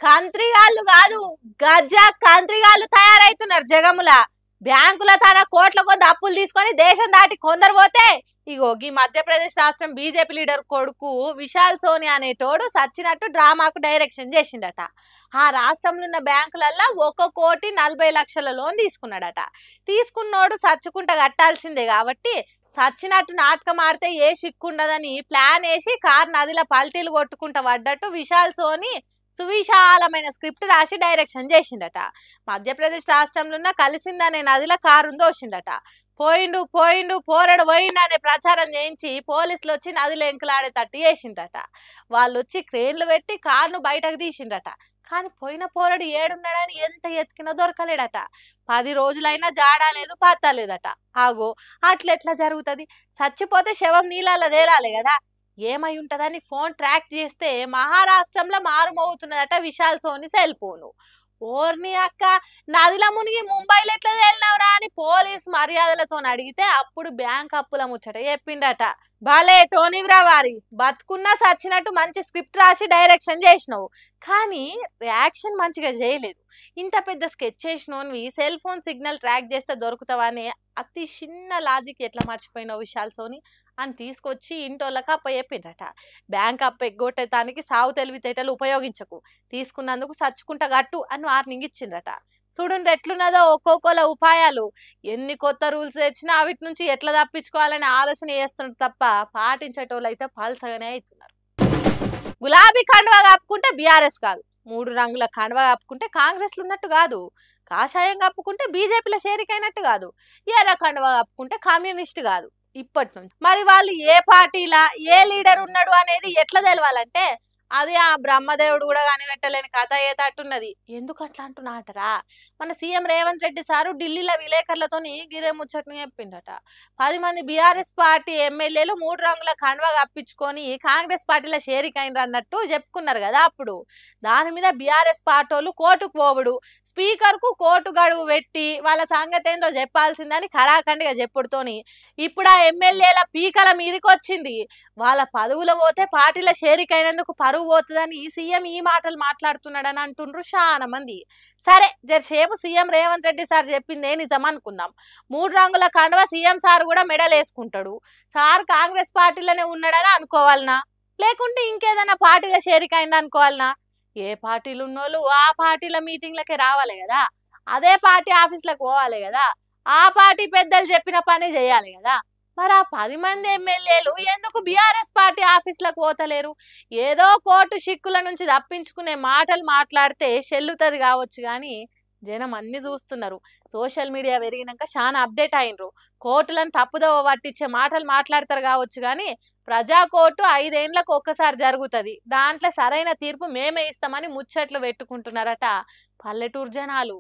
కంత్రిగాళ్ళు కాదు, గజ్జ కంత్రిగాళ్ళు తయారైతున్నారు జగముల. బ్యాంకుల తన కోట్ల కొద్ది అప్పులు తీసుకొని దేశం దాటి కొందరు పోతే ఇగో ఈ మధ్యప్రదేశ్ రాష్ట్రం బీజేపీ లీడర్ కొడుకు విశాల్ సోని అనేటోడు సచ్చినట్టు డ్రామాకు డైరెక్షన్ చేసిండట. ఆ రాష్ట్రంలో ఉన్న బ్యాంకులల్లో 1,40,00,000 లోన్ తీసుకున్నాడట. తీసుకున్నోడు సచ్చుకుంట కట్టాల్సిందే కాబట్టి సచ్చినట్టు నాటకం ఆడితే ఏ సిక్కుండదని ప్లాన్ వేసి కారు నదిలో పల్టీలు కొట్టుకుంటా పడ్డట్టు విశాల్ సోని సువిశాలమైన స్క్రిప్ట్ రాసి డైరెక్షన్ చేసిండట. మధ్యప్రదేశ్ రాష్ట్రంలో ఉన్న కలిసిందనే నదిలో కారును దోసిండట. పోయిండు పోయిండు పోరడు పోయిండు అనే ప్రచారం చేయించి పోలీసులు వచ్చి నదిలో ఎంకులాడేటట్టు చేసిండట. వాళ్ళు వచ్చి క్రేన్లు పెట్టి కారును బయటకు తీసిండట. కానీ పోయిన పోరడు ఏడున్నాడని ఎంత ఎతికినా దొరకలేడట. 10 రోజులైనా జాడాలేదు పత్తలేదట. ఆగో అట్లెట్లా జరుగుతుంది? చచ్చిపోతే శవం నీళ్ళల్లో తేలాలి కదా. ఏమై ఉంటుందని ఫోన్ ట్రాక్ చేస్తే మహారాష్ట్రంలో మారుమోగుతున్నదట విశాల్ సోని సెల్ ఫోను. ఓర్ని అక్క, నదిలో మునిగి ముంబైలో ఎట్లా తేలినవరా అని పోలీసు మర్యాదలతో అడిగితే అప్పుడు బ్యాంక్ అప్పుల ముచ్చట చెప్పిండట. భలే టోనీవ్రా వారి, బతుకున్నా సచ్చినట్టు మంచి స్క్రిప్ట్ రాసి డైరెక్షన్ చేసినావు, కానీ రియాక్షన్ మంచిగా చేయలేదు. ఇంత పెద్ద స్కెచ్ చేసినోన్వి సెల్ ఫోన్ సిగ్నల్ ట్రాక్ చేస్తే దొరుకుతావని అతి చిన్న లాజిక్ ఎట్లా మర్చిపోయినావు విశాల్ సోని అని తీసుకొచ్చి ఇంటోళ్ళకి అప్ప చెప్పిండట. బ్యాంక్ అప్ప ఎగ్గొట్టేదానికి సావు తెలివితేటలు ఉపయోగించకు, తీసుకున్నందుకు సచ్చుకుంటా గట్టు అని వార్నింగ్ ఇచ్చిండట. చూడండి ఎట్లున్నదో ఒక్కొక్కల ఉపాయాలు. ఎన్ని కొత్త రూల్స్ తెచ్చినా వీటి నుంచి ఎట్లా తప్పించుకోవాలని ఆలోచన చేస్తున్నారు తప్ప పాటించేటోళ్ళు అయితే పల్సగానే అవుతున్నారు. గులాబీ కండువా కప్పుకుంటే బీఆర్ఎస్ కాదు, 3 రంగుల కండువా కప్పుకుంటే కాంగ్రెస్లు ఉన్నట్టు కాదు, కాషాయం కప్పుకుంటే బీజేపీలో చేరికైనట్టు కాదు, ఎర్ర కండువా కప్పుకుంటే కమ్యూనిస్ట్ కాదు. ఇప్పటి నుంచి మరి వాళ్ళు ఏ పార్టీలా ఏ లీడర్ ఉన్నాడు అనేది ఎట్లా తెలవాలంటే అది ఆ బ్రహ్మదేవుడు కూడా కనిపెట్టలేని కథ ఏతట్టున్నది. ఎందుకు అట్లా అంటున్నాటరా? మన సీఎం రేవంత్ రెడ్డి సారు ఢిల్లీలో విలేకరులతోని గిదే ముచ్చట్ని చెప్పిండట. 10 మంది బీఆర్ఎస్ పార్టీ ఎమ్మెల్యేలు 3 రంగుల కండువా కప్పించుకొని కాంగ్రెస్ పార్టీలో షేరికైనరు అన్నట్టు చెప్పుకున్నారు కదా. అప్పుడు దాని మీద బీఆర్ఎస్ పార్టీలు కోర్టుకు పోవుడు, స్పీకర్ కు కోర్టు గడువు పెట్టి వాళ్ళ సంగతి ఏందో చెప్పాల్సిందని ఖరాఖండిగా చెప్పుడుతోని ఇప్పుడు ఆ ఎమ్మెల్యేల పీకల మీదకి వచ్చింది. వాళ్ళ పదవులు పోతే పార్టీల షేరికైనందుకు పరువు పోతుందని సీఎం ఈ మాటలు మాట్లాడుతున్నాడని అంటుండ్రు చాలా మంది. సరే జరసేపు సీఎం రేవంత్ రెడ్డి సార్ చెప్పిందే నిజం అనుకుందాం. 3 రంగుల కండువా సీఎం సార్ కూడా మెడల్ వేసుకుంటాడు. సార్ కాంగ్రెస్ పార్టీలోనే ఉన్నాడని అనుకోవాలనా, లేకుంటే ఇంకేదైనా పార్టీల షేరికైంది అనుకోవాలనా? ఏ పార్టీలు ఉన్నోళ్ళు ఆ పార్టీల మీటింగ్లకే రావాలి కదా, అదే పార్టీ ఆఫీసులకు పోవాలి కదా, ఆ పార్టీ పెద్దలు చెప్పిన పని చేయాలి కదా. మరి ఆ 10 మంది ఎమ్మెల్యేలు ఎందుకు బీఆర్ఎస్ పార్టీ ఆఫీసులకు పోతలేరు? ఏదో కోర్టు చిక్కుల నుంచి తప్పించుకునే మాటలు మాట్లాడితే చెల్లుతుంది కావచ్చు, కానీ జనం అన్ని చూస్తున్నారు. సోషల్ మీడియా పెరిగినాక చాలా అప్డేట్ అయినరు. కోర్టులను తప్పుదోవ పట్టించే మాటలు మాట్లాడతారు కావచ్చు, కానీ ప్రజా కోర్టు 5 ఏళ్లకు ఒక్కసారి జరుగుతుంది, దాంట్లో సరైన తీర్పు మేమే ఇస్తామని ముచ్చట్లు పెట్టుకుంటున్నారట పల్లెటూరు జనాలు.